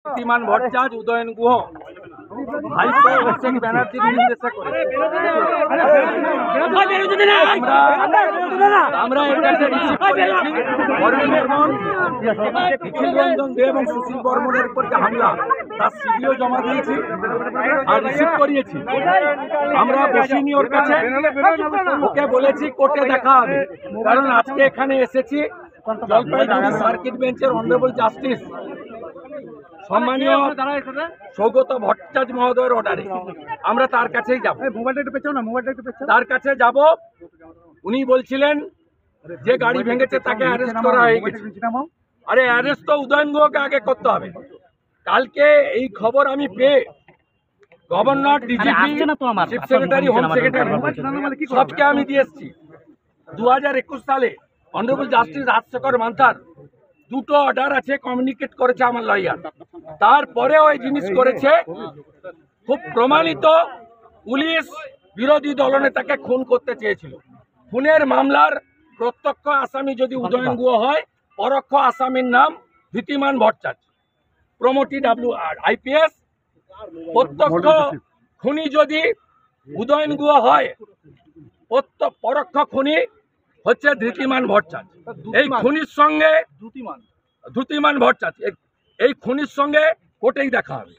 कीर्तिमान भट्टाचार्य उदयन गुह हाईको अभिषेक ব্যানার্জির নির্দেশে করে আমরা এর কাছে রিসিভ করেছি বরুণ বর্মন নিখিল রঞ্জন দে এবং সুশীল বর্মনের উপর যে হামলা তার সিডিও জমা দিয়েছি আর রিসিভ করিয়েছি। আমরা বসিনি ওর কাছে, ওকে বলেছি কোর্টে দেখা হবে, কারণ আজকে এখানে এসেছি জলপাইগুড়ি সার্কিট বেঞ্চের অনারেবল জাস্টিস সম্মানীয় সৌগত ভট্টাচার্য মহোদয়ের অর্ডারে আমরা তার কাছেই যাব। তার কাছে যাব, উনি বলছিলেন যে গাড়ি ভেঙেছে তাকে অ্যারেস্ট করা হয়ে গেছে। আরে অ্যারেস্ট তো উদয়ন গুহকে আগে করতে হবে। কালকে এই খবর আমি পেয়ে governor, DGP, chief secretary, home secretary সবকে আমি দিয়ে এসেছি। 2021 সালে অনারেবল জাস্টিস রাজশেখর মান্থার দুটো অর্ডার আছে, কমিউনিকেট করেছে আমার লয়ার, তারপরেও এই জিনিস করেছে। খুব প্রমাণিত পুলিশ বিরোধী দলনেতাকে খুন করতে চেয়েছিল। খুনের মামলার প্রত্যক্ষ আসামি যদি উদয়ন গুহ হয়, পরোক্ষ আসামির নাম ঋতিমান ভট্টাচার্য, প্রমোটি IPS। প্রত্যক্ষ খুনি যদি উদয়ন গুহ হয়, পরোক্ষ খুনি হচ্ছে ঋতিমান ভট্টাচার্য। এই খুনির সঙ্গে ঋতিমান ভট্টাচার্য এই খুনির সঙ্গে কোর্টেই দেখা হবে।